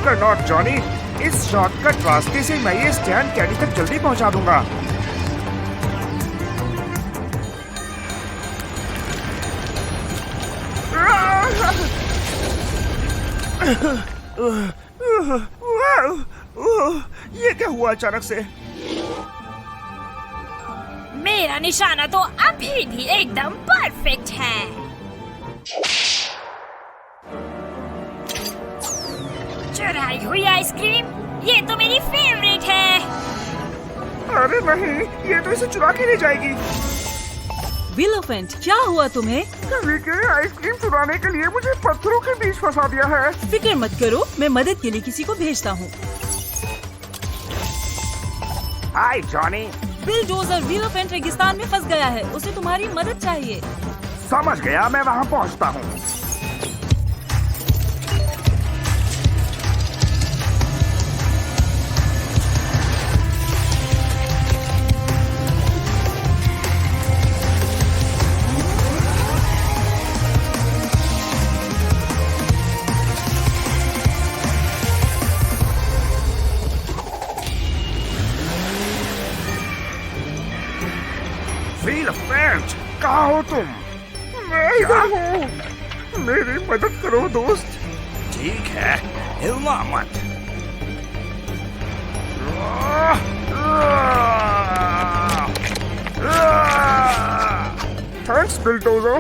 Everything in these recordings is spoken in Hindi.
फिकर नॉट जॉनी, इस शॉर्टकट रास्ते से मैं ये स्टैंड कैडी तक जल्दी पहुंचा दूंगा। ये क्या हुआ अचानक से? मेरा निशाना तो अभी भी एकदम परफेक्ट है। चुराई हुई आइसक्रीम, ये तो मेरी फेवरेट है। अरे नहीं, ये तो इसे चुरा के ले जाएगी। विलोफेंट, क्या हुआ तुम्हें? विकी आइसक्रीम चुराने के लिए मुझे पत्थरों के बीच फंसा दिया है। फिक्र मत करो, मैं मदद के लिए किसी को भेजता हूँ। Hi Johnny. बिलडोजर विलोफेंट रेगिस्तान में फंस गया है, उसे तुम्हारी मदद चाहिए। समझ गया, मैं वहाँ पहुँचता हूँ। विलोफेंट, कहाँ हो तुम? मैं इधर हूँ। मेरी मदद करो दोस्त। ठीक है, हिलना मत। थैंक्स बिलडोजर,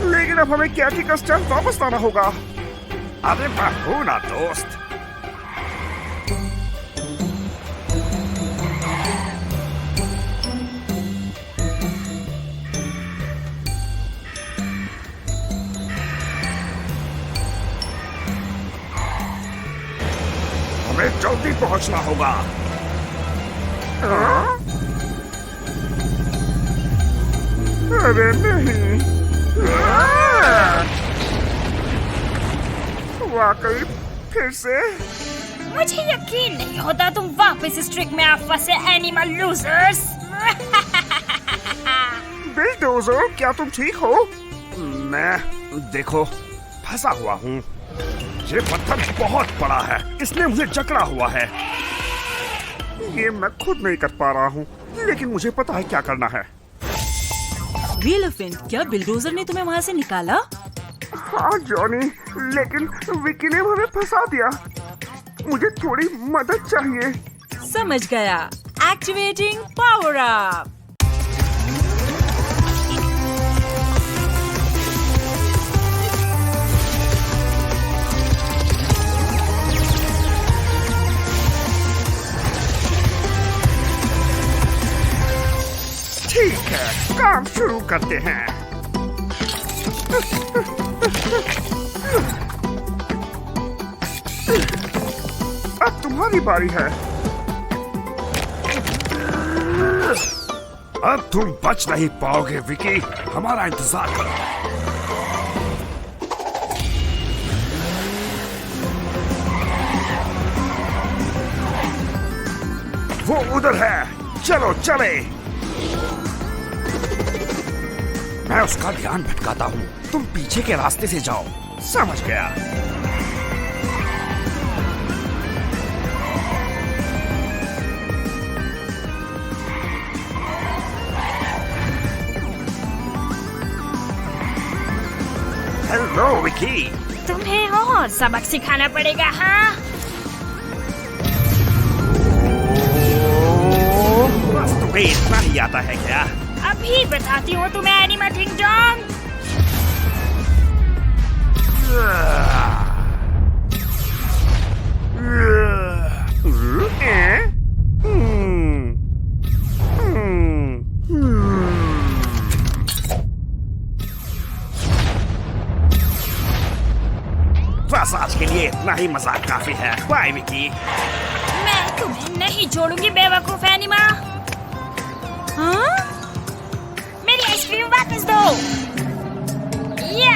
लेकिन अब हमें कैटी का स्टैंड वापस लाना होगा। अरे बहू ना दोस्त। हमें जल्दी पहुंचना होगा। अरे नहीं, वाकई फिर से? मुझे यकीन नहीं होता तुम वापस इस ट्रिक में आप फंसे एनिमल लूजर्स। बिलडोजर, क्या तुम ठीक हो? मैं देखो फंसा हुआ हूँ। ये पत्थर बहुत बड़ा है, इसने मुझे जकड़ा हुआ है। ये मैं खुद नहीं कर पा रहा हूँ, लेकिन मुझे पता है क्या करना है। विलोफेंट, क्या बिलडोजर ने तुम्हें वहाँ से निकाला? हाँ जॉनी, लेकिन विकी ने हमें फंसा दिया। मुझे थोड़ी मदद चाहिए। समझ गया। Activating power up. ठीक है, काम शुरू करते हैं। अब तुम्हारी बारी है। अब तुम बच नहीं पाओगे विकी, हमारा इंतजार करो। वो उधर है, चलो चले। मैं उसका ध्यान भटकाता हूँ, तुम पीछे के रास्ते से जाओ। समझ गया। हेलो विकी। तुम्हें और सबक सिखाना पड़ेगा। हाँ, बस तुम्हें इतना ही आता है क्या? अभी बताती हूँ तुम्हें एनिमल किंगडम। बस आज के लिए इतना ही मजाक काफी है। बाय विकी। मैं तुम्हें नहीं छोड़ूंगी बेवकूफ एनिमा। हाँ? मेरी आइसक्रीम वापस दो। या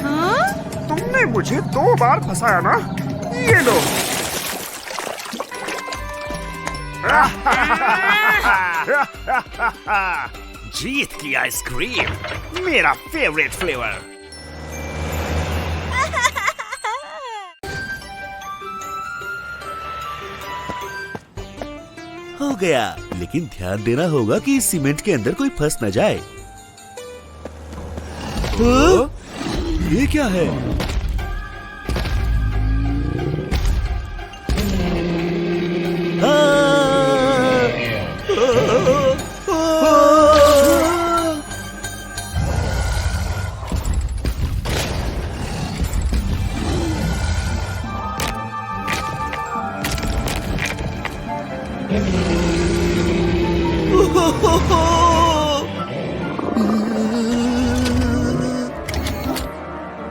हाँ? तुमने मुझे 2 बार फंसाया ना, ये लो। जीत की आइसक्रीम, मेरा फेवरेट फ्लेवर। हो गया, लेकिन ध्यान देना होगा कि इस सीमेंट के अंदर कोई फंस न जाए। हाँ? ये क्या है?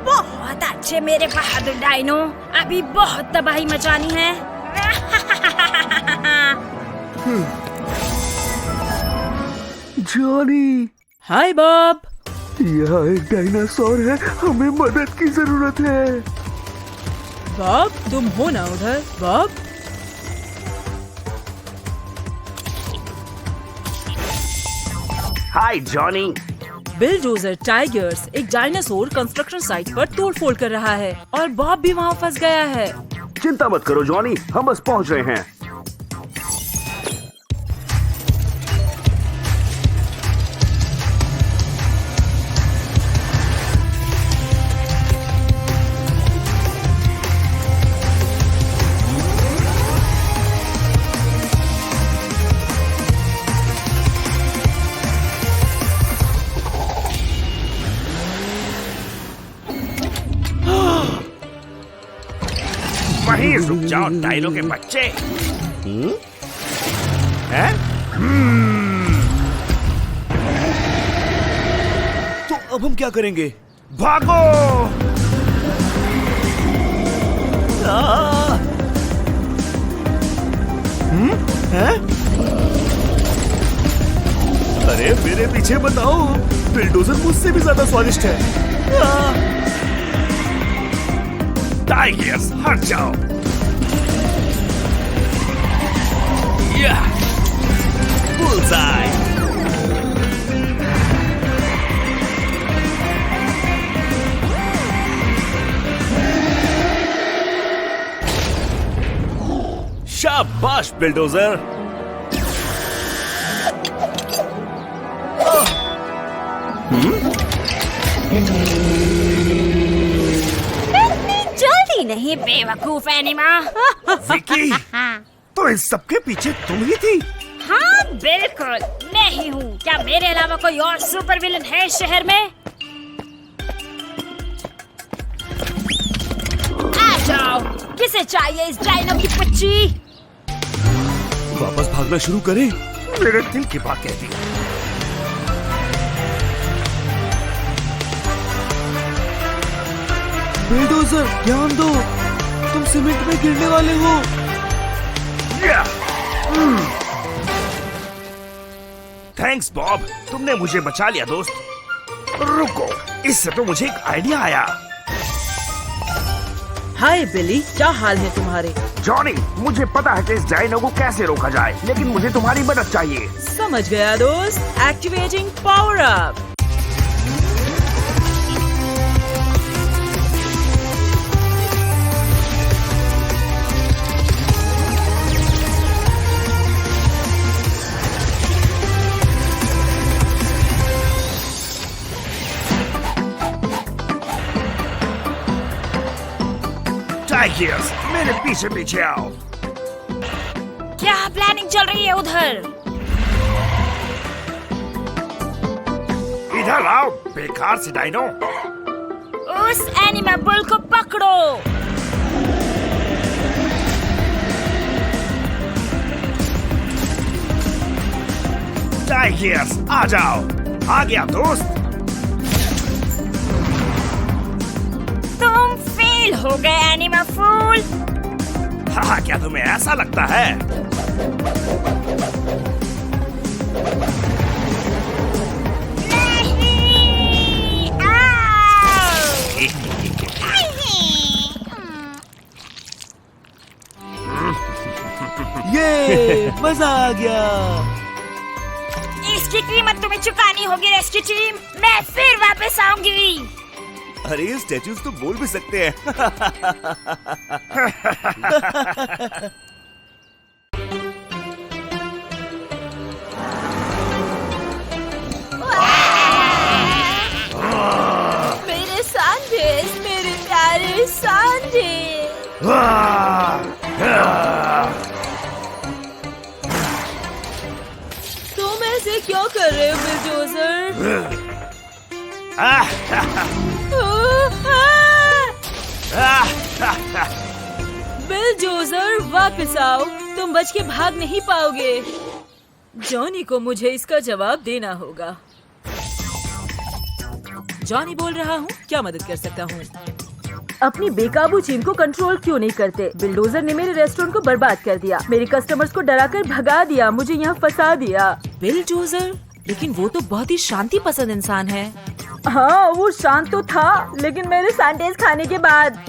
बहुत अच्छे मेरे बहादुर डायनो, अभी बहुत तबाही मचानी है। जॉनी, हाय बॉब। यहाँ एक डायनासोर है, हमें मदद की जरूरत है। बॉब तुम हो ना उधर? बॉब हाय जॉनी। बिलडोजर टाइगर्स एक डायनासोर कंस्ट्रक्शन साइट पर तोड़फोड़ कर रहा है और बॉब भी वहाँ फंस गया है। चिंता मत करो जॉनी, हम बस पहुँच रहे हैं। वहीं रुक जाओ डायनो के बच्चे। हैं? तो अब हम क्या करेंगे? भागो! हैं? अरे मेरे पीछे बताओ, बिल्डोजर मुझसे भी ज्यादा स्वादिष्ट है। टाइगर्स हट जाओ। बुलसाई। शाबाश बिल्डोजर। जल्दी नहीं बेवकूफ एनिमा। विकी, तो इन सबके पीछे तुम ही थी? हाँ बिल्कुल, मैं ही हूँ। क्या मेरे अलावा कोई और सुपर विलन है शहर में? आ जाओ, किसे चाहिए इस डायनो की बच्ची? वापस भागना शुरू करें? मेरे दिल की बात कहती है। बिल्डोजर ध्यान दो, तुम सीमेंट में गिरने वाले हो। थैंक्स बॉब, तुमने मुझे बचा लिया दोस्त। रुको, इससे तो मुझे एक आइडिया आया। हाय बिली, क्या हाल है तुम्हारे? जॉनी, मुझे पता है कि इस डायनो को कैसे रोका जाए, लेकिन मुझे तुम्हारी मदद चाहिए। समझ गया दोस्त, एक्टिवेटिंग पावर अप। टाइगर्स, मेरे पीछे पीछे आओ। क्या प्लानिंग चल रही है उधर? इधर आओ बेकार से डायनो। उस एनिमा बुल को पकड़ो। टाइगर्स आ जाओ। आ गया दोस्त। तुम फेल हो गए एनिमा फूल। हाँ, क्या तुम्हें ऐसा लगता है? नहीं! आओ! ये मजा आ गया। इसकी कीमत तुम्हें चुकानी होगी रेस्क्यू टीम। मैं फिर वापस आऊंगी। अरे स्टैचूज तो बोल भी सकते हैं। तुम ऐसे क्यों कर रहे हो बिलडोजर? बिलडोजर वापस आओ, तुम बच के भाग नहीं पाओगे। जॉनी को मुझे इसका जवाब देना होगा। जॉनी बोल रहा हूँ, क्या मदद कर सकता हूँ? अपनी बेकाबू चीन को कंट्रोल क्यों नहीं करते? बिलडोजर ने मेरे रेस्टोरेंट को बर्बाद कर दिया, मेरे कस्टमर्स को डराकर भगा दिया, मुझे यहाँ फंसा दिया। बिलडोजर? लेकिन वो तो बहुत ही शांति पसंद इंसान है। हाँ, वो शांत तो था, लेकिन मेरे सैंडविच खाने के बाद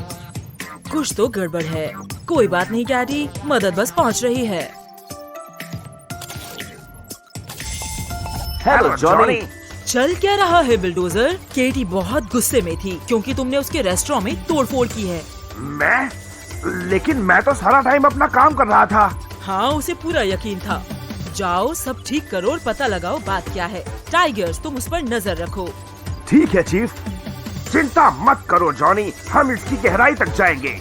कुछ तो गड़बड़ है। कोई बात नहीं कैटी, मदद बस पहुँच रही है। Hello Johnny. चल क्या रहा है बिलडोजर? केटी बहुत गुस्से में थी क्योंकि तुमने उसके रेस्टोरेंट में तोड़फोड़ की है। लेकिन मैं तो सारा टाइम अपना काम कर रहा था। हाँ, उसे पूरा यकीन था। जाओ सब ठीक करो और पता लगाओ बात क्या है। टाइगर्स, तुम उस पर नजर रखो। ठीक है चीफ, चिंता मत करो जॉनी, हम इसकी गहराई तक जाएंगे।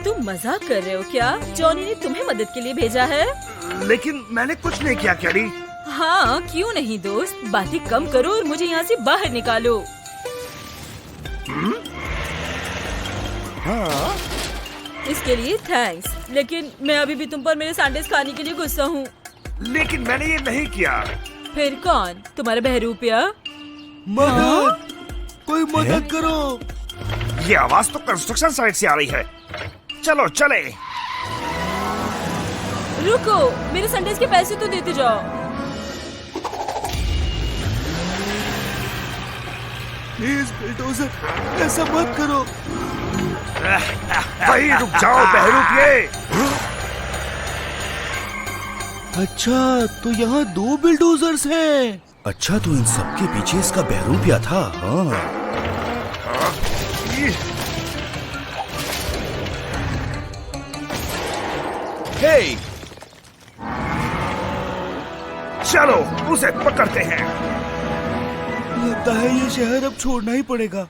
तुम मजाक कर रहे हो क्या? जॉनी ने तुम्हें मदद के लिए भेजा है। लेकिन मैंने कुछ नहीं किया कैडी। हाँ, क्यों नहीं दोस्त, बातें कम करो और मुझे यहाँ से बाहर निकालो। हाँ? इसके लिए थैंक्स, लेकिन मैं अभी भी तुम पर मेरे सैंडविच खाने के लिए गुस्सा हूँ। लेकिन मैंने ये नहीं किया। फिर कौन? तुम्हारा बहरूपिया? मदद! कोई मदद करो! ये आवाज तो कंस्ट्रक्शन साइट से आ रही है। चलो चले। रुको, मेरे सैंडविच के पैसे तो देते जाओ। प्लीज बिल्डोजर, ऐसा मत करो। वहीं रुक जाओ बहरूपिये। अच्छा, तो यहाँ 2 बिल्डोजर्स हैं। अच्छा, तो इन सब के पीछे इसका बहरूपिया था। हाँ। हे! चलो उसे पकड़ते हैं। लगता है ये शहर अब छोड़ना ही पड़ेगा।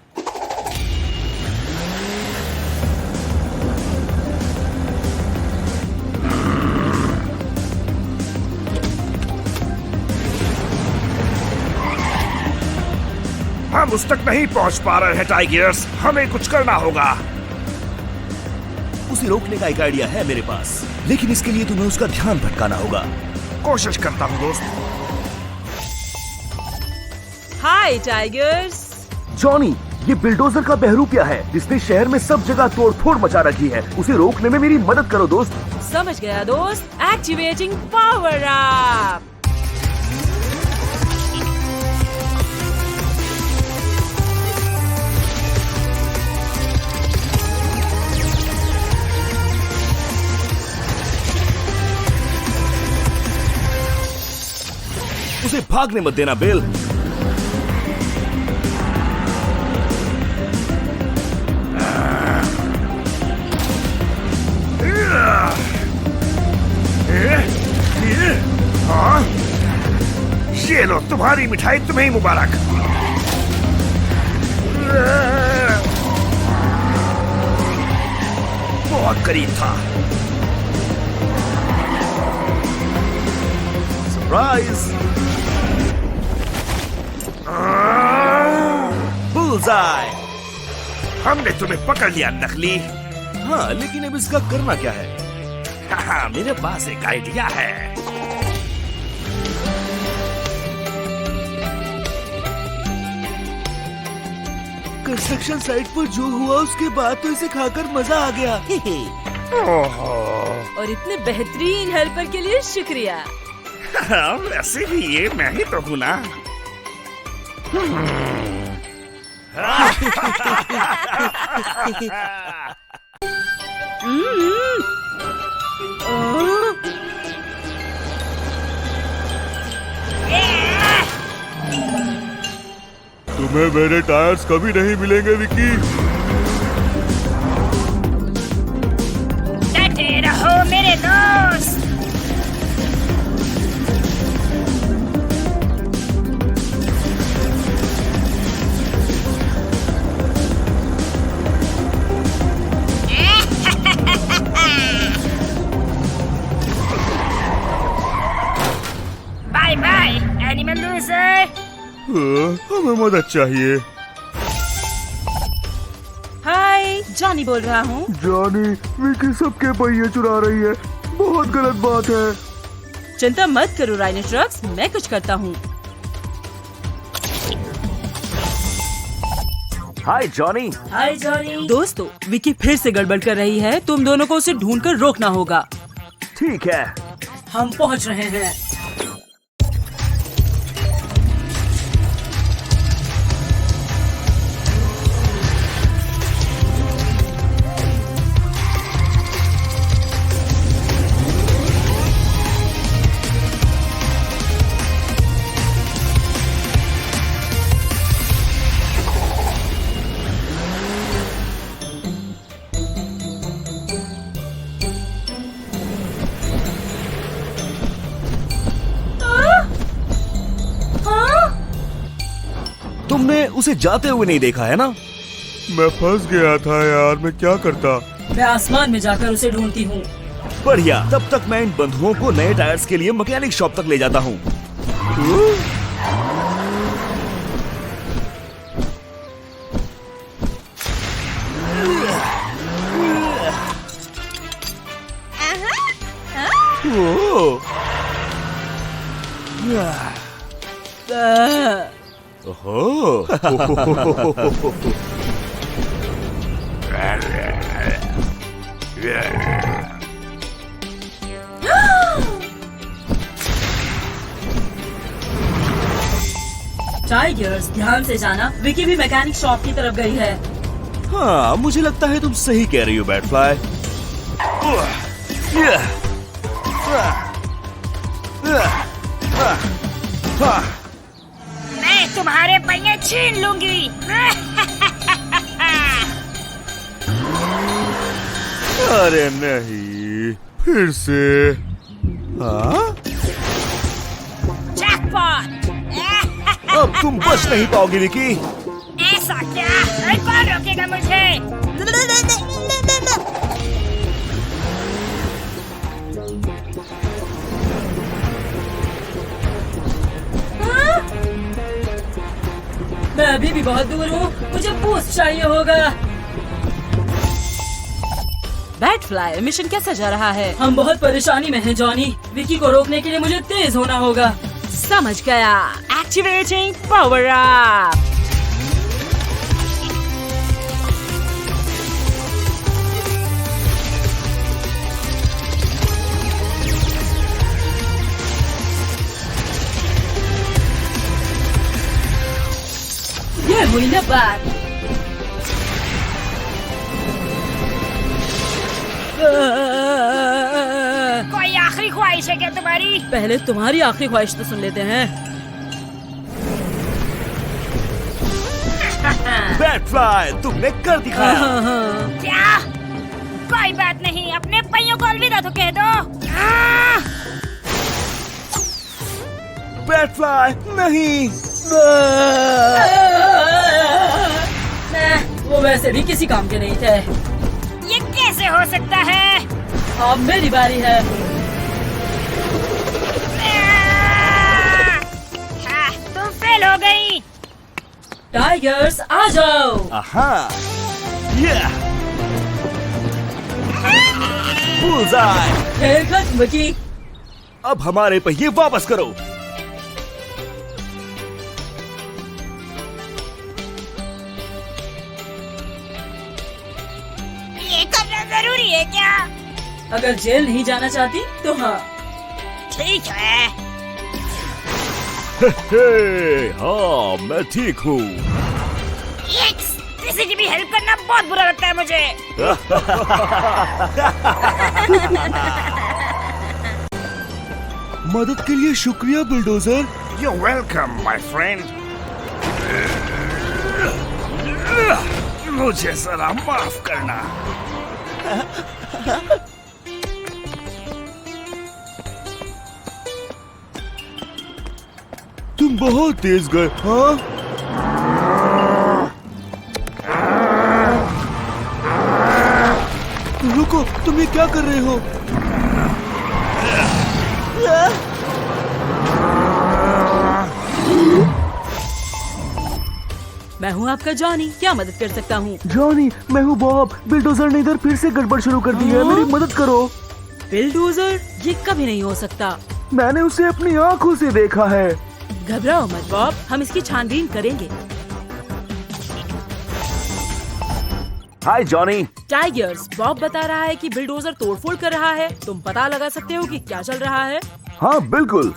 हम उस तक नहीं पहुंच पा रहे हैं टाइगर्स, हमें कुछ करना होगा। उसे रोकने का एक आइडिया है मेरे पास, लेकिन इसके लिए तुम्हें उसका ध्यान भटकाना होगा। कोशिश करता हूँ दोस्त। हाय टाइगर्स। जॉनी, ये बिल्डोजर का बहरूपिया है जिसने शहर में सब जगह तोड़फोड़ मचा रखी है। उसे रोकने में मेरी मदद करो दोस्त। समझ गया दोस्त। Activating power up. उसे भागने मत देना बिल। हाँ? ये लो तुम्हारी मिठाई, तुम्हें मुबारक। बहुत करीब था। सरप्राइज! बुलजाई! हमने तुम्हें पकड़ लिया नकली। हाँ, लेकिन अब इसका करना क्या है? हाँ, मेरे पास एक आइडिया है। कंस्ट्रक्शन साइट पर जो हुआ उसके बाद तो इसे खाकर मजा आ गया। ओहो। और इतने बेहतरीन हेल्पर के लिए शुक्रिया। हाँ, वैसे भी ये मैं ही तो हूँ ना। तुम्हें मेरे टायर्स कभी नहीं मिलेंगे विकी। डटे रहो मेरे दोस्त। Bye bye animal loser. हमें मदद चाहिए। हाय, जॉनी बोल रहा हूँ। जॉनी, विकी सबके पहिए चुरा रही है, बहुत गलत बात है। चिंता मत करो राइनोट्रक्स, मैं कुछ करता हूँ। Hi Johnny. Hi Johnny. दोस्तों, विकी फिर से गड़बड़ कर रही है। तुम दोनों को उसे ढूंढकर रोकना होगा। ठीक है। हम पहुँच रहे हैं। तुमने उसे जाते हुए नहीं देखा है ना? मैं फंस गया था यार, मैं क्या करता। मैं आसमान में जाकर उसे ढूंढती हूँ। बढ़िया, तब तक मैं इन बंधुओं को नए टायर्स के लिए मैकेनिक शॉप तक ले जाता हूँ। ओहो। टाइगर्स, ध्यान से जाना, विकी भी मैकेनिक शॉप की तरफ गई है। हाँ, मुझे लगता है तुम सही कह रही हो बैटफ्लाई। मैं तुम्हारे पहिए छीन लूंगी। अरे नहीं, फिर से। हाँ? जैकपॉट। अब तुम बच नहीं पाओगी विकी। ऐसा क्या? कौन रोकेगा मुझे? मैं अभी भी बहुत दूर हूँ, मुझे बूस्ट चाहिए होगा। बैटफ्लाई, मिशन कैसा जा रहा है? हम बहुत परेशानी में हैं जॉनी। विकी को रोकने के लिए मुझे तेज होना होगा। समझ गया। Activating power up. ये हुई ना बात। कोई आखिरी ख्वाहिश है क्या तुम्हारी? पहले तुम्हारी आखिरी ख्वाहिश तो सुन लेते हैं। बैटफ्लाई, तुमने कर दिखाया। क्या? कोई बात नहीं, अपने पहियों को अलविदा तो कह दो। बैटफ्लाई, नहीं। वो वैसे भी किसी काम के नहीं थे। ये कैसे हो सकता है? अब मेरी बारी है। तुम फेल हो गई। टाइगर्स, आ जाओ। आहा। बुलजाई। हेरकट विकी। अब हमारे पहिए वापस करो। ये करना जरूरी है क्या? अगर जेल नहीं जाना चाहती तो हाँ। ठीक है। हाँ, मैं ठीक हूँ। किसी की भी हेल्प करना बहुत बुरा लगता है मुझे। मदद के लिए शुक्रिया bulldozer. You're welcome, my friend. मुझे जरा माफ करना। तुम बहुत तेज गए। हाँ, रुको, तुम ये क्या कर रहे हो? मैं हूँ आपका जॉनी, क्या मदद कर सकता हूँ? जॉनी, मैं हूँ बॉब। बिल्डोजर ने इधर फिर से गड़बड़ शुरू कर दी है, हाँ? मेरी मदद करो। बिल्डोजर? ये कभी नहीं हो सकता। मैंने उसे अपनी आंखों से देखा है। घबराओ मत बॉब, हम इसकी छानबीन करेंगे। हाय जॉनी। टाइगर्स, बॉब बता रहा है कि बिल्डोजर तोड़फोड़ कर रहा है। तुम पता लगा सकते हो कि क्या चल रहा है? हाँ बिल्कुल।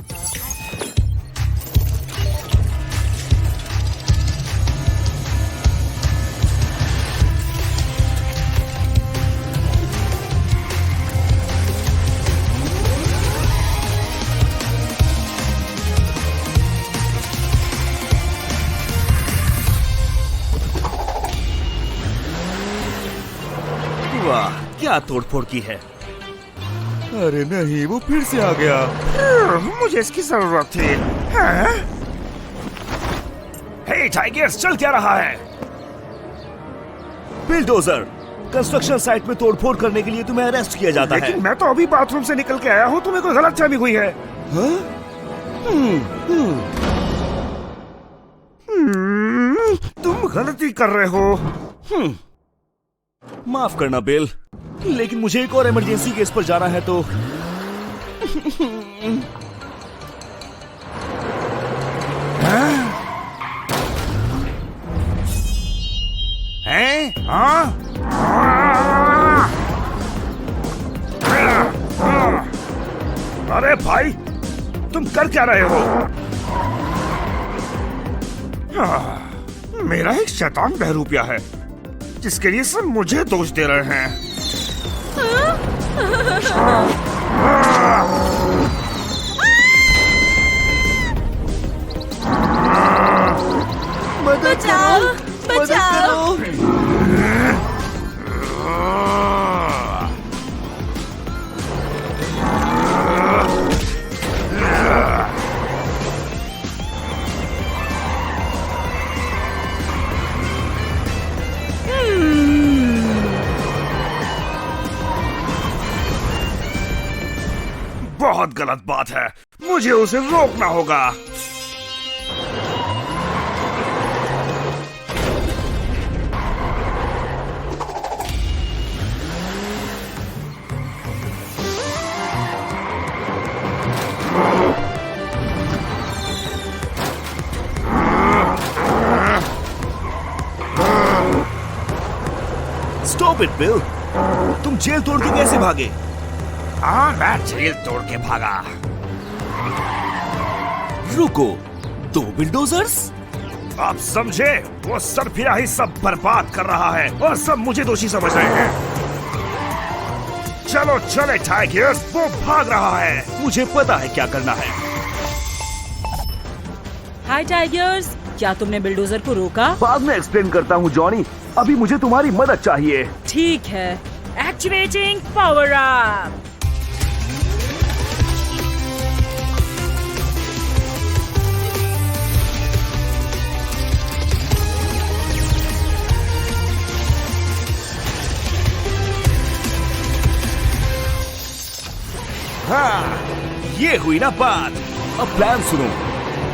वाह, क्या तोड़फोड़ की है। अरे नहीं, वो फिर से आ गया। मुझे इसकी जरूरत थी। हे टाइगर्स, चल क्या रहा है? बिल्डोजर, कंस्ट्रक्शन साइट में तोड़फोड़ करने के लिए तुम्हें अरेस्ट किया जाता है। लेकिन मैं तो अभी बाथरूम से निकल के आया हूँ, तुम्हें कोई गलतफहमी हुई है। हाँ? तुम गलती कर रहे हो। माफ करना बिल, लेकिन मुझे एक और इमरजेंसी केस पर जाना है तो। हैं? हाँ? अरे भाई, तुम कर क्या रहे हो? मेरा एक शैतान बहरूपिया है, जिसके लिए सब मुझे दोष दे रहे हैं। बचाओ, बचाओ। बहुत गलत बात है, मुझे उसे रोकना होगा। स्टॉप इट बिल, तुम जेल तोड़ के कैसे भागे? हाँ, मैं जेल तोड़ के भागा। रुको, 2 बिल्डोजर्स? आप समझे? वो सरफिरा ही सब बर्बाद कर रहा है और सब मुझे दोषी समझ रहे हैं। चलो चले टाइगर्स, वो भाग रहा है। मुझे पता है क्या करना है। हाय टाइगर्स, क्या तुमने बिल्डोजर को रोका? बाद में एक्सप्लेन करता हूँ जॉनी, अभी मुझे तुम्हारी मदद चाहिए। ठीक है, एक्टिवेटिंग पावर अप। हाँ, ये हुई ना बात। अब प्लान सुनो,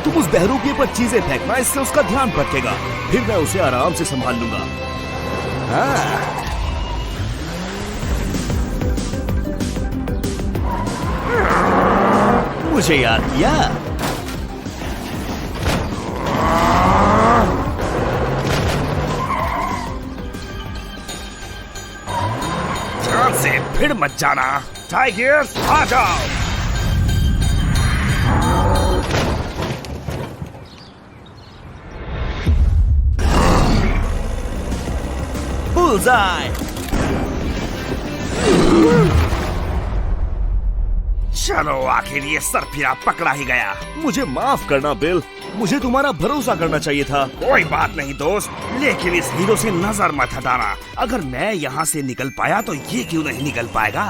तुम उस बहरूपिये पर चीजें फेंकना, इससे उसका ध्यान भटकेगा, फिर मैं उसे आराम से संभाल लूंगा। हाँ। मुझे याद किया। ध्यान से फिर मत जाना। टाइगर्स, आ जाओ। बुलजाई। चलो आखिर ये सरफिरा पकड़ा ही गया। मुझे माफ करना बिल, मुझे तुम्हारा भरोसा करना चाहिए था। कोई बात नहीं दोस्त, लेकिन इस हीरो से नजर मत हटाना। अगर मैं यहाँ से निकल पाया तो ये क्यों नहीं निकल पाएगा।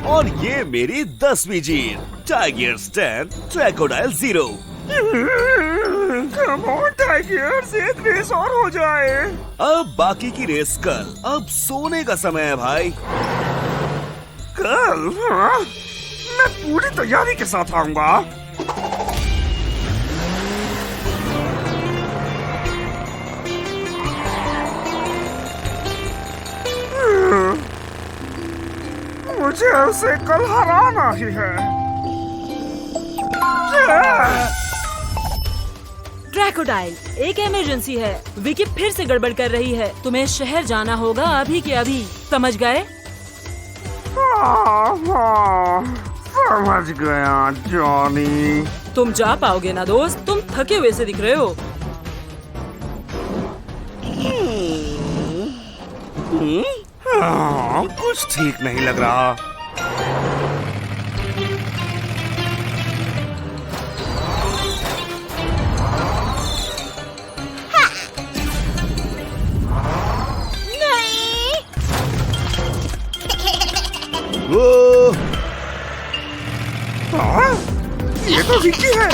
और ये मेरी 10वीं जीत, tiger 10 crocodile 0। Come on tigers, एक रेस और हो जाए। अब बाकी की रेस कल। अब सोने का समय है भाई। कल? हाँ? मैं पूरी तैयारी के साथ आऊंगा। मुझे उसे कल हराना ही है। क्रोकोडाइल, एक इमरजेंसी है। विकी फिर से गड़बड़ कर रही है। तुम्हें शहर जाना होगा अभी के अभी, समझ गए? समझ गया जॉनी। तुम जा पाओगे ना दोस्त? तुम थके हुए से दिख रहे हो। कुछ ठीक नहीं लग रहा। वो ये तो विक्की है।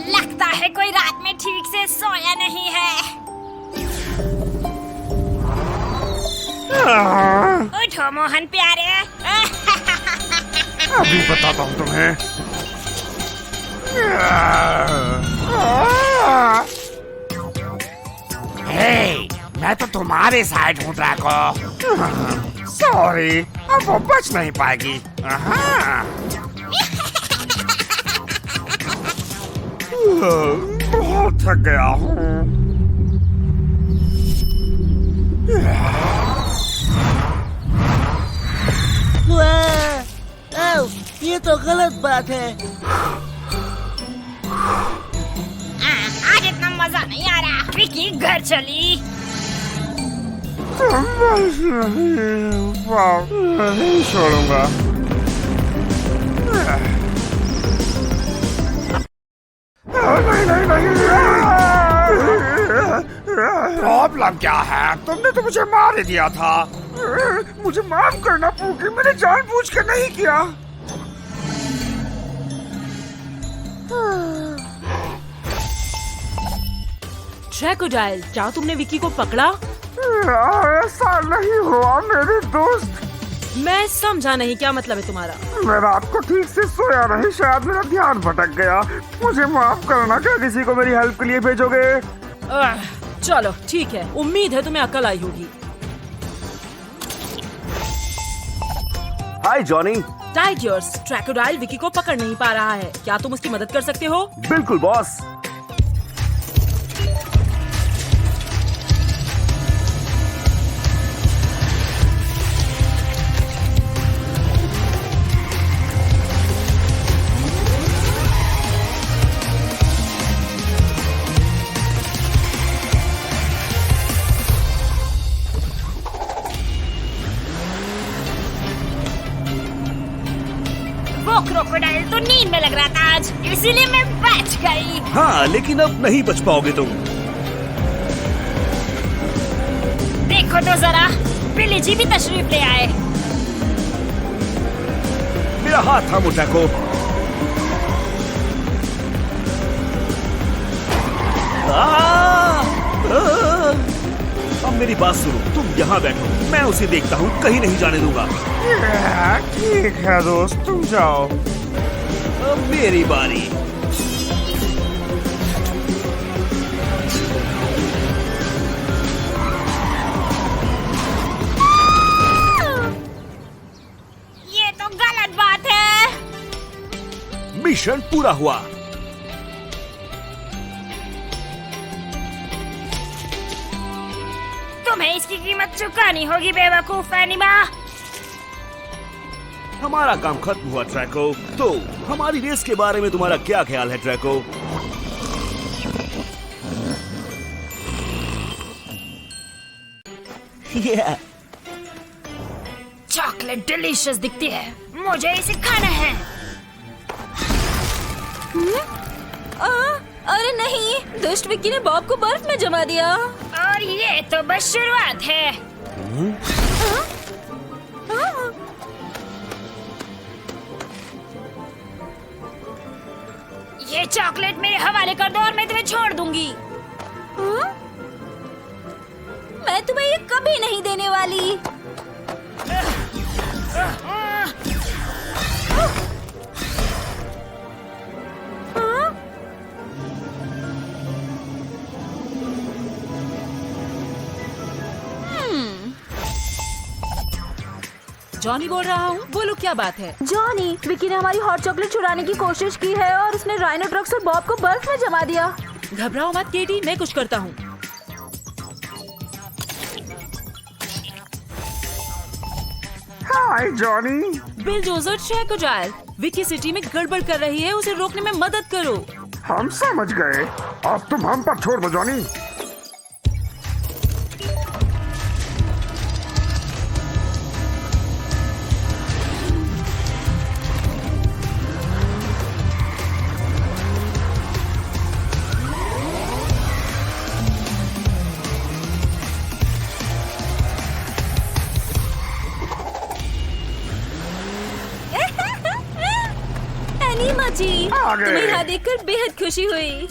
लगता है कोई रात में ठीक से सोया नहीं है। उठो मोहन प्यारे। अभी बताता हूँ तुम्हें। हे, मैं तो तुम्हारे साइड हूँ ड्रैको। सॉरी, अब वो बच नहीं पाएगी। बहुत थक गया हूँ। ये तो गलत बात है। आज इतना मजा नहीं आ रहा। विकी घर चली। नहीं छोड़ूंगा। नहीं। प्रॉब्लम क्या है? तुमने तो मुझे मार ही दिया था। मुझे माफ करना पूकी, मैंने जानबूझ के नहीं किया। क्रोकोडाइल, क्या तुमने विकी को पकड़ा? ऐसा नहीं हुआ मेरे दोस्त। मैं समझा नहीं, क्या मतलब है तुम्हारा? मैं रात को ठीक से सोया नहीं, शायद मेरा ध्यान भटक गया। मुझे माफ करना। क्या किसी को मेरी हेल्प के लिए भेजोगे? चलो ठीक है, उम्मीद है तुम्हें अकल आई होगी। हाय जॉनी। टाइगर्स, क्रोकोडाइल विकी को पकड़ नहीं पा रहा है। क्या तुम उसकी मदद कर सकते हो? बिल्कुल बॉस। वो क्रोकोडाइल तो नींद में लग रहा था आज, इसीलिए मैं बच गई। हाँ, लेकिन अब नहीं बच पाओगे तुम। देखो तो जरा, बिली जी भी तशरीफ ले आए। मेरा हाथ थामो ड्रैको। अब मेरी बात सुनो, तुम यहाँ बैठो, मैं उसे देखता हूँ, कहीं नहीं जाने दूंगा। ठीक है दोस्त, तुम जाओ। अब मेरी बारी। ये तो गलत बात है। मिशन पूरा हुआ। तुम्हें इसकी कीमत चुकानी होगी बेवकूफ एनिमा। हमारा काम खत्म हुआ ट्रैको। तो हमारी रेस के बारे में तुम्हारा क्या ख्याल है ट्रैको? चॉकलेट डिलीशियस दिखती है, मुझे इसे खाना है। अरे नहीं, दुष्ट विक्की ने बॉब को बर्फ में जमा दिया। और ये तो बस शुरुआत है। ये चॉकलेट मेरे हवाले कर दो और मैं तुम्हें छोड़ दूंगी। मैं तुम्हें ये कभी नहीं देने वाली। जॉनी बोल रहा हूँ, बोलो क्या बात है? जॉनी, विक्की ने हमारी हॉट चॉकलेट चुराने की कोशिश की है और उसने राइनो ट्रक्स और बॉब को बर्फ में जमा दिया। घबराओ मत केटी, मैं कुछ करता हूँ। Hi Johnny. Bulldozer ट्रैकोडाइल Vicky city में गड़बड़ कर रही है, उसे रोकने में मदद करो। हम समझ गए, अब तुम हम पर छोड़ दो जॉनी। एनिमा जी, आ गए। तुम्हें यहाँ देखकर बेहद खुशी हुई।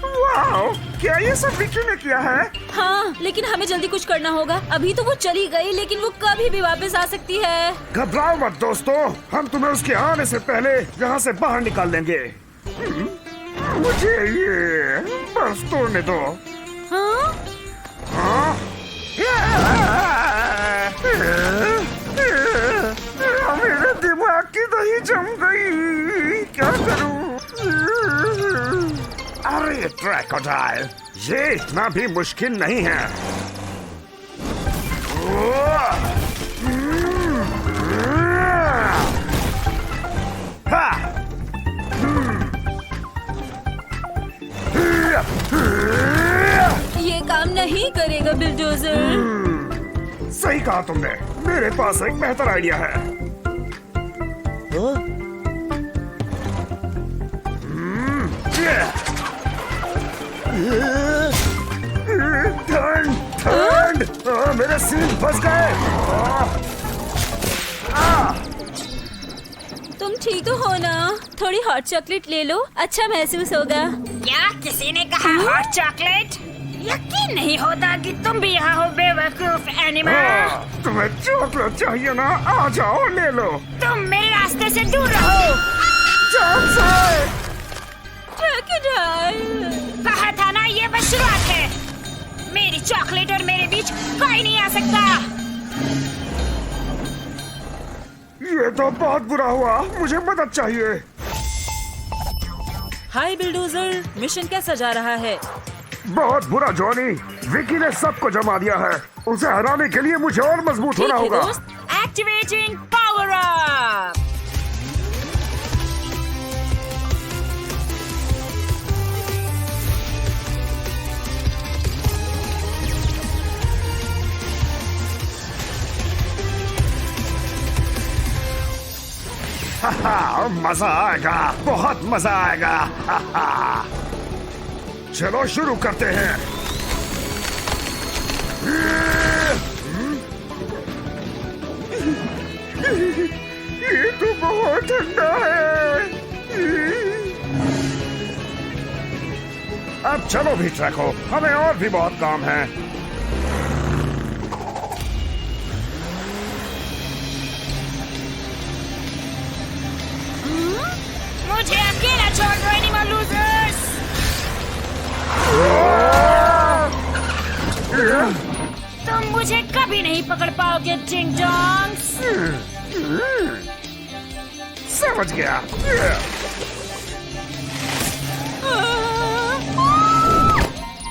वाओ, क्या ये सब विक्की ने किया है? हाँ, लेकिन हमें जल्दी कुछ करना होगा। अभी तो वो चली गई, लेकिन वो कभी भी वापस आ सकती है। घबराओ मत दोस्तों, हम तुम्हें उसके आने से पहले यहाँ से बाहर निकाल देंगे। मुझे ये बर्फ तोड़ने दो। हाँ? हाँ? मेरे दिमाग की दही जम गई, क्या करूं? अरे ट्रैकोडाइल, ये इतना भी मुश्किल नहीं है। ये काम नहीं करेगा बिलडोजर। सही कहा तुमने, मेरे पास एक बेहतर आइडिया है। ठंड ठंड, मेरे सीन फंस गए। तुम ठीक तो हो ना? थोड़ी हॉट चॉकलेट ले लो, अच्छा महसूस होगा। क्या किसी ने कहा हॉट चॉकलेट? यकीन नहीं होता कि तुम भी यहाँ हो बेवकूफ एनिमा। तुम्हें चॉकलेट चाहिए ना? आ जाओ ले लो। तुम मेरे रास्ते से दूर रहो। जान से। ट्रैकोडाइल, कहा था ना, ये बस शुरुआत है। मेरी चॉकलेट और मेरे बीच कोई नहीं आ सकता। ये तो बहुत बुरा हुआ, मुझे मदद चाहिए। हाय बिलडोजर, मिशन कैसा जा रहा है? बहुत बुरा जॉनी, विकी ने सबको जमा दिया है। उसे हराने के लिए मुझे और मजबूत ठीक होना है होगा। दोस्त, एक्टिवेटिंग पावर अप। मजा आएगा, बहुत मजा आएगा। चलो शुरू करते हैं। ये तो बहुत ठंडा है। अब चलो भी ट्रैको, हमें और भी बहुत काम है। मुझे अकेला छोड़ दो एनिमल लूजर्स। तुम मुझे कभी नहीं पकड़ पाओगे टिंग डोंग्स। समझ गया।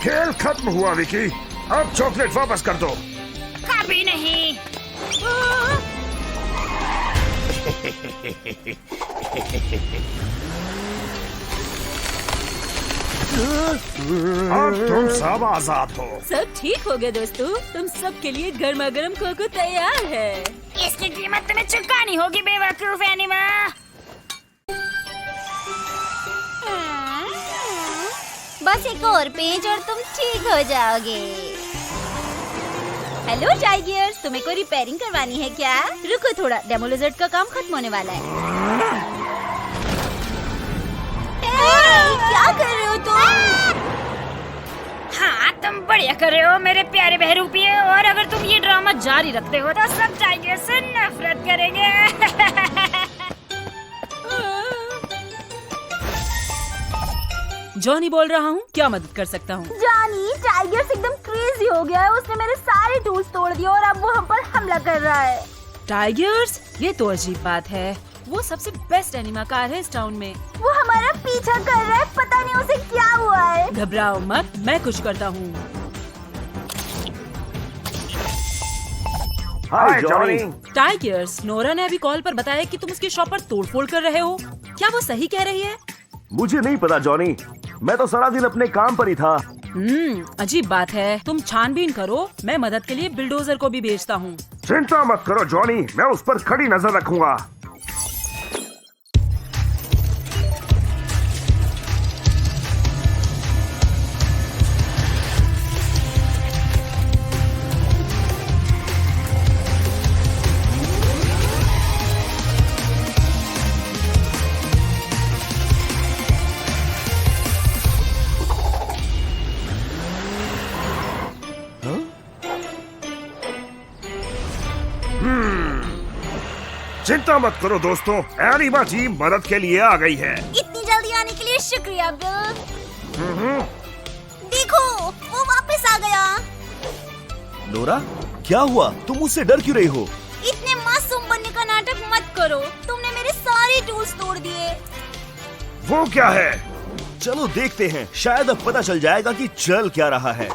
खेल खत्म हुआ विकी, अब चॉकलेट वापस कर दो। कभी नहीं। अब तुम सब आजाद हो। सब ठीक हो गया दोस्तों, तुम सबके लिए गर्मा गर्म कोको तैयार है। इसकी कीमत तुम्हें चुकानी होगी बेवकूफ एनिमा। बस एक और पेज और तुम ठीक हो जाओगे। हेलो टाइगर्स, तुम्हें कोई रिपेयरिंग करवानी है क्या? रुको थोड़ा, डेमो लिजर्ड का काम खत्म होने वाला है। क्या कर रहे हो तुम? हाँ, तुम बढ़िया कर रहे हो मेरे प्यारे बहरूपिये, और अगर तुम ये ड्रामा जारी रखते हो तो सब टाइगर से नफरत करेंगे। जॉनी बोल रहा हूँ, क्या मदद कर सकता हूँ? जानी, टाइगर्स एकदम क्रेजी हो गया है। उसने मेरे सारे टूल्स तोड़ दिए और अब वो हम पर हमला कर रहा है। टाइगर्स? ये तो अजीब बात है। वो सबसे बेस्ट एनिमाकार है इस टाउन में। वो हमारा पीछा कर रहा है, पता नहीं उसे क्या हुआ है। घबराओ मत, मैं कुछ करता हूँ। Hi Johnny. टाइगर्स, नोरा ने अभी कॉल पर बताया कि तुम उसकी शॉप पर तोड़फोड़ कर रहे हो। क्या वो सही कह रही है? मुझे नहीं पता जॉनी, मैं तो सारा दिन अपने काम पर ही था। अजीब बात है। तुम छानबीन करो, मैं मदद के लिए बिल्डोजर को भी भेजता हूँ। चिंता मत करो जॉनी, मैं उस पर कड़ी नजर रखूंगा। चिंता मत करो दोस्तों, एनिमा टीम मदद के लिए आ गई है। इतनी जल्दी आने के लिए शुक्रिया बिल। देखो, वो वापस आ गया। नोरा, क्या हुआ? तुम मुझसे डर क्यों रही हो? इतने मासूम बनने का नाटक मत करो। तुमने मेरे सारे टूल्स तोड़ दिए। वो क्या है? चलो देखते हैं, शायद अब पता चल जाएगा कि चल क्या रहा है।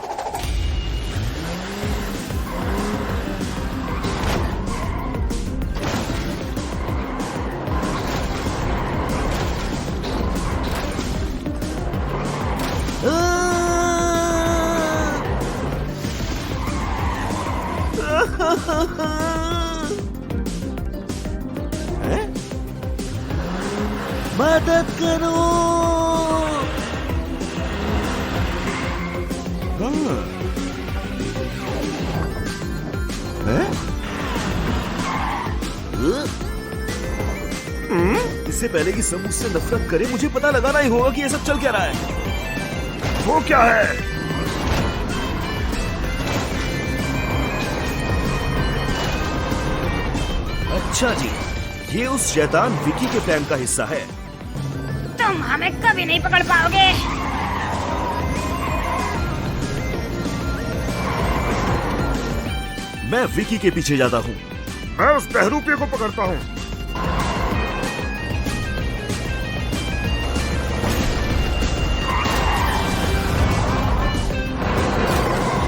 मदद करो। इससे पहले कि सब मुझसे नफरत करे, मुझे पता लगाना ही होगा कि ये सब चल क्या रहा है। वो क्या है? अच्छा जी, ये उस शैतान विकी के प्लान का हिस्सा है। तुम हमें कभी नहीं पकड़ पाओगे। मैं विकी के पीछे जाता हूँ। मैं उस बहरूपिये को पकड़ता हूँ।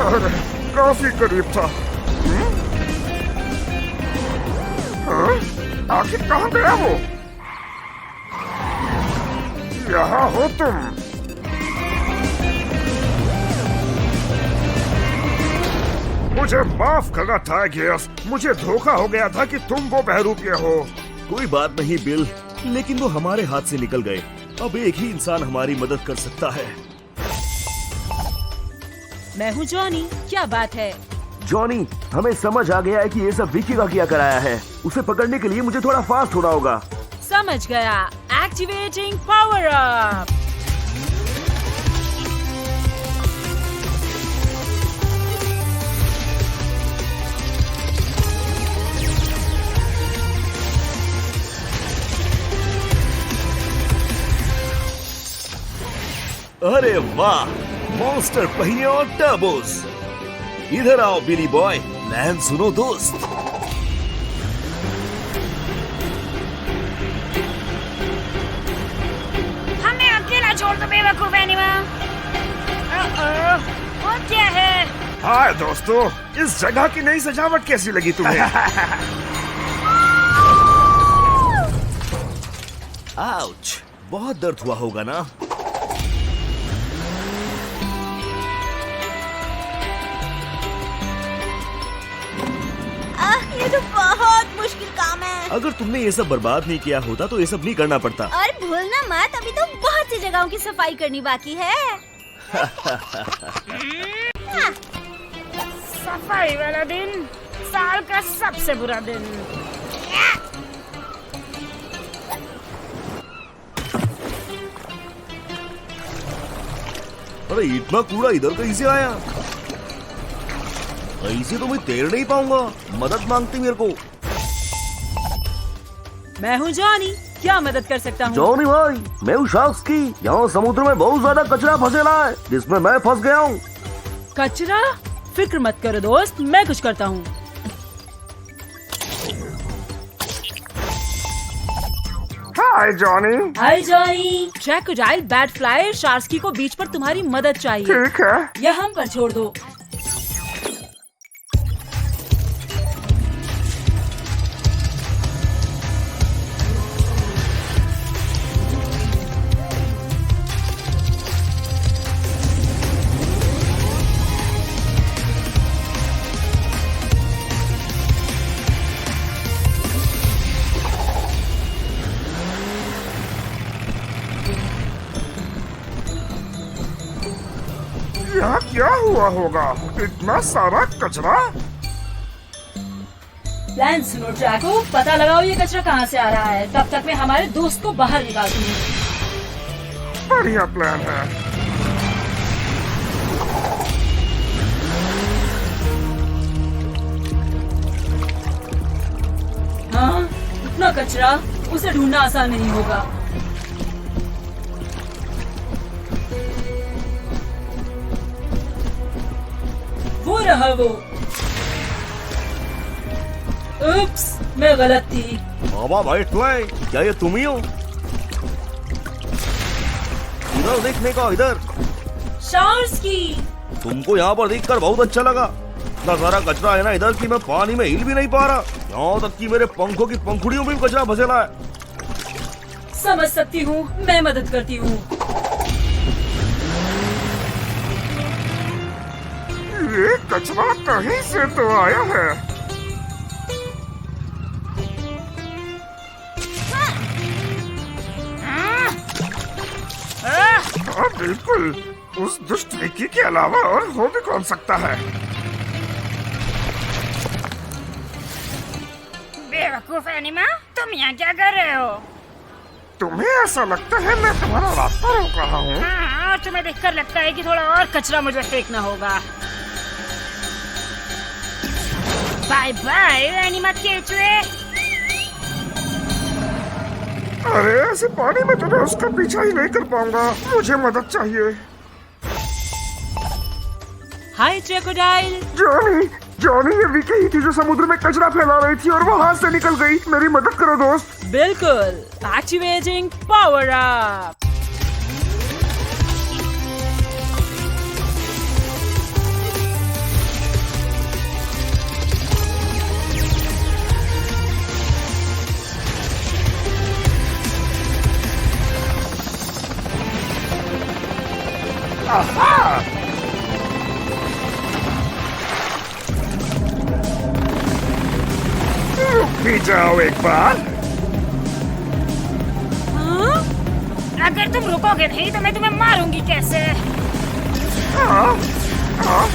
अरे, काफी करीब था। आखिर कहाँ गया वो? यहाँ हो तुम। मुझे माफ करना टाइगर्स, मुझे धोखा हो गया था कि तुम वो बहरूपिये हो। कोई बात नहीं बिल, लेकिन वो हमारे हाथ से निकल गए। अब एक ही इंसान हमारी मदद कर सकता है। मैं हूँ जॉनी, क्या बात है? जॉनी, हमें समझ आ गया है कि ये सब विकी का किया कराया है। उसे पकड़ने के लिए मुझे थोड़ा फास्ट होना होगा। समझ गया। Activating power up. अरे वाह, मॉन्स्टर पहिए और टर्बोस। इधर आओ बिली बॉय, प्लान सुनो दोस्त। हमें अकेला छोड़ दो बेवकूफ एनिमा। वो क्या है? हाय दोस्तों, इस जगह की नई सजावट कैसी लगी तुम्हें? आउच, बहुत दर्द हुआ होगा ना? ये तो बहुत मुश्किल काम है। अगर तुमने ये सब बर्बाद नहीं किया होता तो ये सब नहीं करना पड़ता। और भूलना मत, अभी तो बहुत सी जगहों की सफाई करनी बाकी है। सफाई वाला दिन साल का सबसे बुरा दिन। अरे इतना कूड़ा इधर कहीं से आया? ऐसे तो मैं तैर नहीं पाऊंगा, मदद मांगती मेरे को। मैं हूँ जॉनी, क्या मदद कर सकता हूँ? जॉनी भाई, मैं हूँ शार्क्स की। यहाँ समुद्र में बहुत ज्यादा कचरा फंसेला है जिसमें मैं फंस गया हूँ। कचरा? फिक्र मत करो दोस्त, मैं कुछ करता हूँ। Hi Johnny. Hi Johnny. Crocodile, bat fly, Sharky को बीच पर तुम्हारी मदद चाहिए। ठीक है। यह हम पर छोड़ दो। यहाँ क्या हुआ होगा? इतना सारा कचरा। प्लान सुनो ट्रैको, पता लगाओ ये कचरा कहाँ से आ रहा है। तब तक मैं हमारे दोस्त को बाहर निकालती हूँ। बढ़िया प्लान है। हाँ, इतना कचरा, उसे ढूंढना आसान नहीं होगा। वो रहा वो। उप्स, मैं गलत थी। बाबा बैट फ्लाई, क्या ये तुम ही हो? इधर देखने का, इधर। शार्की। तुमको यहाँ पर देखकर बहुत अच्छा लगा। इतना सारा कचरा है ना इधर कि मैं पानी में हिल भी नहीं पा रहा। यहाँ तक कि मेरे पंखों की पंखुड़ियों में भी कचरा फंसेला है। समझ सकती हूँ, मैं मदद करती हूँ। ये कचरा कहीं से तो आया है। हाँ बिल्कुल, उस दुष्ट विक्की के अलावा और हो भी कौन सकता है? बेवकूफ एनिमा, तुम यहाँ क्या कर रहे हो? तुम्हें ऐसा लगता है मैं तुम्हारा रास्ता रोक रहा हूँ? हाँ, और तुम्हें देखकर लगता है कि थोड़ा और कचरा मुझे फेंकना होगा। बाय बाय एनिमा केचुए। अरे ऐसे पानी में तो मैं उसका पीछा ही नहीं कर पाऊंगा। मुझे मदद चाहिए। हाय क्रोकोडाइल। जॉनी, जॉनी ये विकी ही थी जो समुद्र में कचरा फैला रही थी और वो हाथ से निकल गई। मेरी मदद करो दोस्त। बिल्कुल, एक्टिवेटिंग पावर अप। रुक भी जाओ एक बार। हाँ? अगर तुम रुकोगे नहीं तो मैं तुम्हें मारूंगी कैसे? हाँ, हाँ,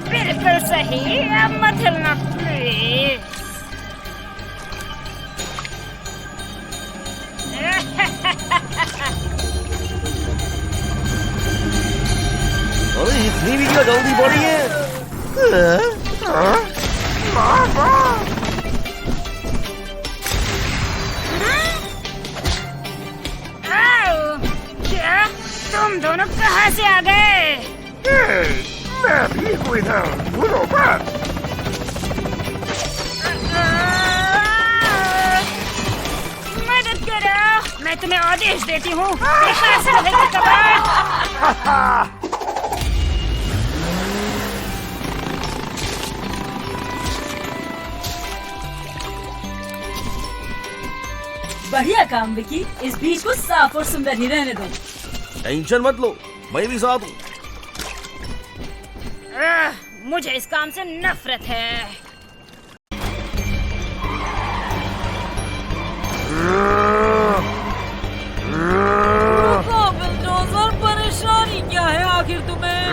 बिल्कुल सही, अब मत हिलना प्लीज। अरे इतनी भी क्या जल्दी पड़ी है? आओ, क्या तुम दोनों कहाँ से आ गए? मैं भी हूँ इधर, भूलो मत। मदद करो, मैं तुम्हें आदेश देती हूँ। देखा साले का कबाड़। बढ़िया काम विकी, इस बीच को साफ और सुंदर ही रहने दो। टेंशन मत लो, मैं भी साथ हूँ। मुझे इस काम से नफरत है। बुलडोजर, परेशानी क्या है आखिर तुम्हें?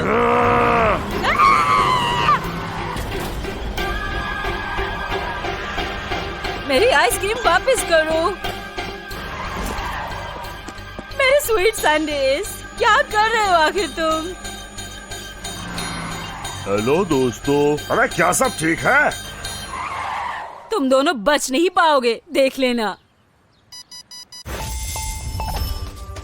मेरी आइसक्रीम वापस करो। मेरे स्वीट सैंडविच, क्या कर रहे हो आखिर तुम? हेलो दोस्तों। अरे क्या सब ठीक है? तुम दोनों बच नहीं पाओगे, देख लेना।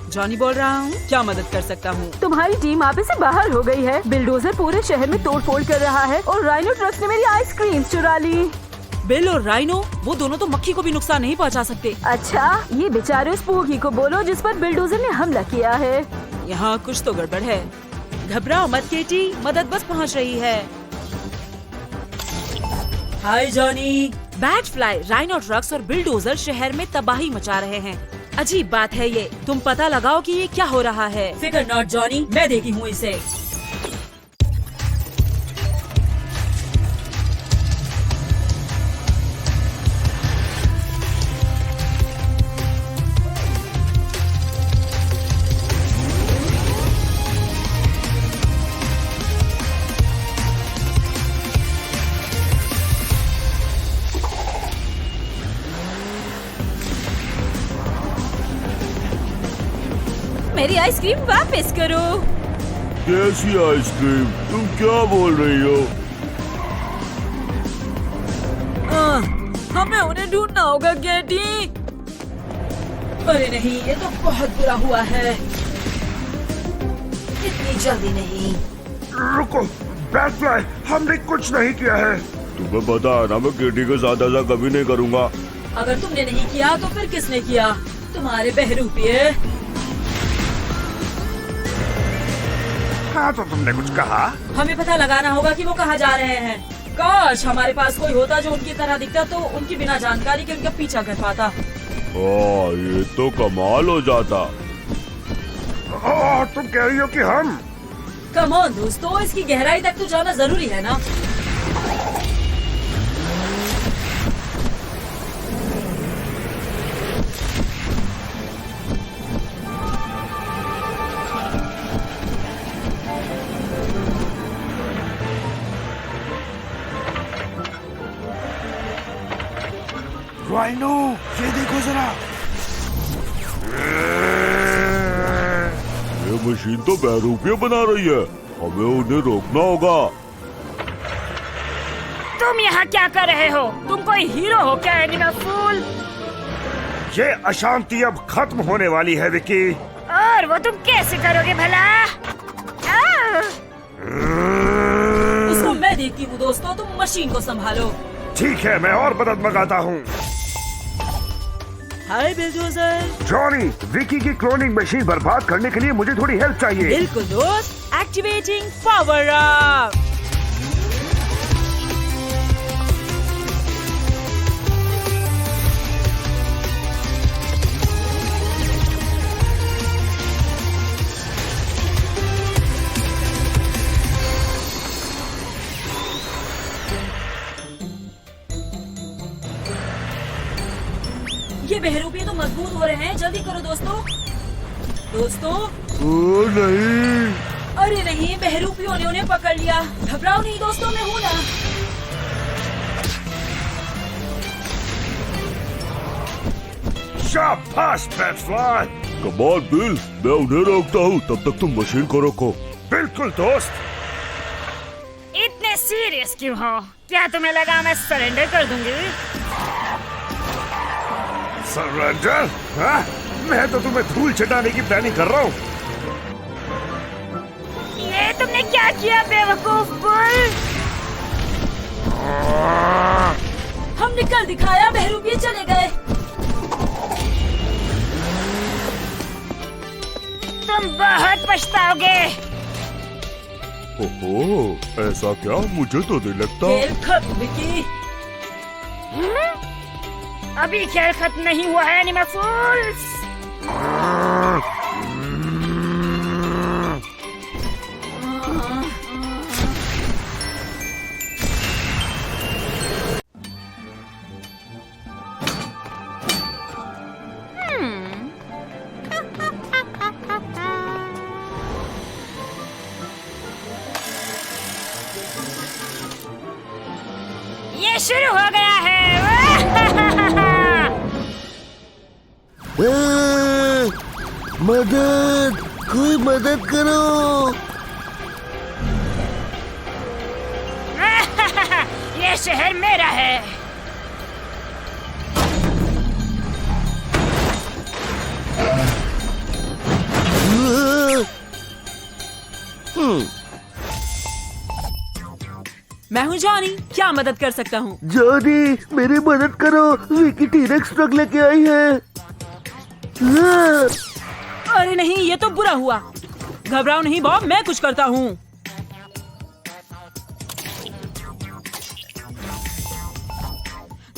जॉनी बोल रहा हूँ, क्या मदद कर सकता हूँ? तुम्हारी टीम आप से बाहर हो गई है। बिल्डोजर पूरे शहर में तोड़फोड़ कर रहा है और राइनो ट्रक्स ने मेरी आइसक्रीम चुरा ली। बिल और राइनो, वो दोनों तो मक्खी को भी नुकसान नहीं पहुँचा सकते। अच्छा, ये बेचारे उस पोगी को बोलो जिस पर बिल्डोजर ने हमला किया है। यहाँ कुछ तो गड़बड़ है। घबराओ मत केटी, मदद बस पहुँच रही है। Hi Johnny. Bat fly, rhino trucks और बिल्डोजर शहर में तबाही मचा रहे हैं। अजीब बात है ये, तुम पता लगाओ कि ये क्या हो रहा है। फिकर नॉट जॉनी, मैं देखी हूँ इसे। मेरी आइसक्रीम वापस करो। कैसी आइसक्रीम? तुम क्या बोल रही हो? हमें उन्हें ढूंढना होगा केटी। अरे नहीं, ये तो बहुत बुरा हुआ है। इतनी जल्दी नहीं। रुको बैटफ्लाई, हमने कुछ नहीं किया है। तुम्हें पता है ना, मैं केटी के साथ ऐसा कभी नहीं करूँगा। अगर तुमने नहीं किया तो फिर किसने किया? तुम्हारे बहरूपिये। हाँ तो तुमने कुछ कहा? हमें पता लगाना होगा कि वो कहाँ जा रहे हैं। काश हमारे पास कोई होता जो उनकी तरह दिखता, तो उनकी बिना जानकारी के उनका पीछा कर पाता। ये तो कमाल हो जाता। तुम कह रही हो कि हम? कम ऑन दोस्तों, इसकी गहराई तक तो जाना जरूरी है ना। राइनो, ये देखो जरा। ये मशीन तो बहरूपिया बना रही है, हमें उन्हें रोकना होगा। तुम यहाँ क्या कर रहे हो? तुम कोई हीरो हो क्या एनिमल फूल? ये अशांति अब खत्म होने वाली है विकी। और वो तुम कैसे करोगे भला? उसको मैं देखती हूँ दोस्तों, तुम मशीन को संभालो। ठीक है, मैं और मदद मंगाता हूँ। हाय बिल्डोजर। जॉनी, विकी की क्लोनिंग मशीन बर्बाद करने के लिए मुझे थोड़ी हेल्प चाहिए। बिल्कुल दोस्त, एक्टिवेटिंग पावर अप। ये बहरूपिये तो मजबूत हो रहे हैं, जल्दी करो दोस्तों। दोस्तों, नहीं। अरे नहीं, बहरूपियों ने उन्हें पकड़ लिया। घबराओ नहीं दोस्तों, मैं हूँ ना। शाबाश बैटफ्लाई। कमाल बिल, मैं उन्हें रोकता हूँ, तब तक तुम मशीन को रोको। बिल्कुल दोस्त। इतने सीरियस क्यों हो? क्या तुम्हें लगा मैं सरेंडर कर दूंगी? सरेंडर? हाँ? मैं तो तुम्हें धूल चटाने की प्लानिंग कर रहा हूँ। ये तुमने क्या किया बेवकूफ बुल? हमने कल दिखाया, बहरूपिये चले गए। तुम बहुत पछताओगे। ओहो, ऐसा क्या? मुझे तो नहीं लगता। खेल खत्म विकी। अभी खेल खत्म नहीं हुआ है एनिमल ये शुरू हो गया है। मदद, कोई मदद करो। ये शहर मेरा है। मैं हूँ जॉनी, क्या मदद कर सकता हूँ? जॉनी, मेरी मदद करो। विकी टी-रेक्स ट्रक लेके आई है। अरे नहीं, ये तो बुरा हुआ। घबराओ नहीं बॉब, मैं कुछ करता हूँ।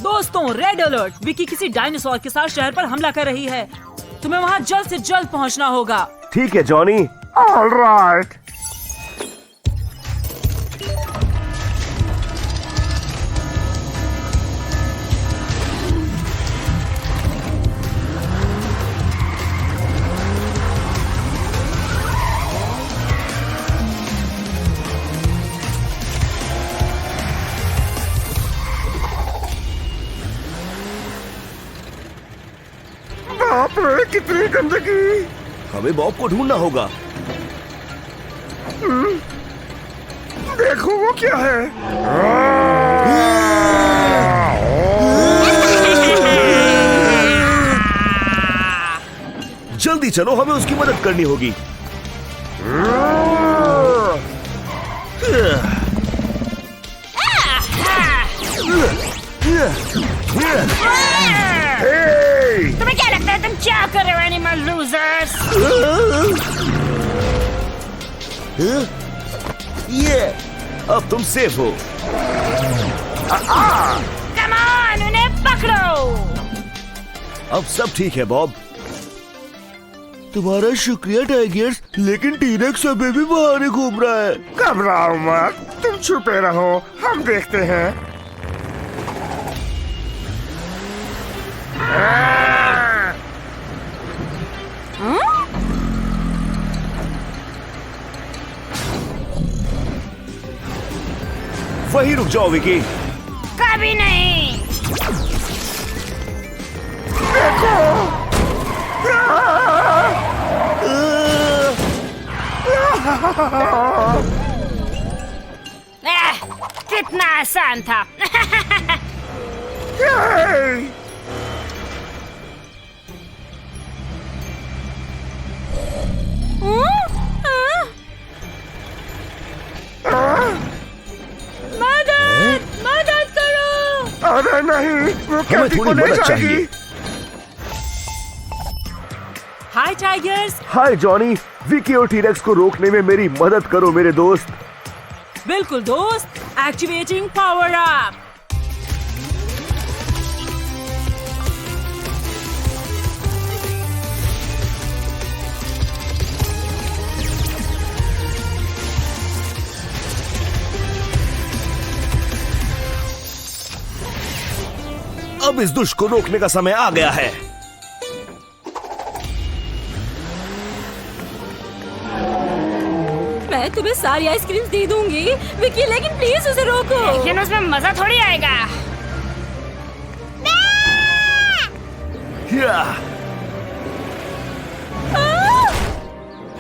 दोस्तों, रेड अलर्ट! विकी किसी डायनासोर के साथ शहर पर हमला कर रही है। तुम्हें वहाँ जल्द से जल्द पहुँचना होगा। ठीक है जॉनी। All right. बाप रे, कितनी गंदगी। हमें बॉब को ढूंढना होगा। देखो वो क्या है। जल्दी चलो, हमें उसकी मदद करनी होगी। तुम्हें क्या लगता है तुम क्या कर रहे हो एनिमल लूजर्स? ये अब तुम सेफ हो। कम ऑन, उन्हें पकड़ो। अब सब ठीक है बॉब। तुम्हारा शुक्रिया टाइगर्स, लेकिन टी-रेक्स अभी भी बाहर ही घूम रहा है। घबराओ मत, तुम छुपे रहो, हम देखते हैं। वहीं रुक जाओ विकी। कभी नहीं। कितना आसान था। मदद करो। अरे नहीं, वो हमें कैथी को थोड़ी ले मदद जाएगी। चाहिए। हाय टाइगर्स। हाय जॉनी, विकी और टी-रेक्स को रोकने में मेरी मदद करो मेरे दोस्त। बिल्कुल दोस्त, एक्टिवेटिंग पावर अप। अब इस दुष्ट को रोकने का समय आ गया है। मैं तुम्हें सारी आइसक्रीम दे दूंगी विकी, लेकिन प्लीज उसे रोको। लेकिन उसमें मजा थोड़ी आएगा।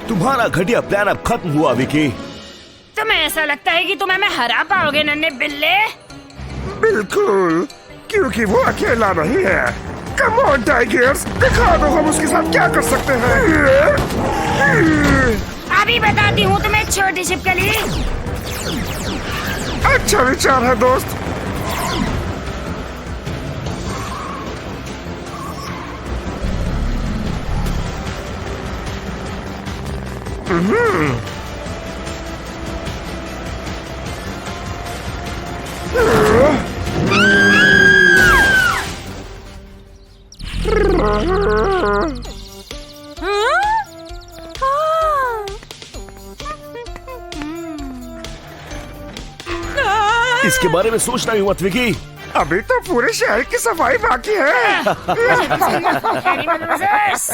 तुम्हारा घटिया प्लान अब खत्म हुआ विकी। तुम्हें ऐसा लगता है कि तुम हमें हरा पाओगे नन्हे बिल्ले? बिल्कुल, क्योंकि वो अकेला नहीं है। कम ऑन टाइगर्स, दिखा दो हम उसके साथ क्या कर सकते हैं। अभी अभी बताती हूँ तुम्हें छोटी छिपकली। अच्छा विचार है दोस्त। इसके बारे में सोचना ही मत विकी। अभी तो पूरे शहर की सफाई बाकी है। Animal losers!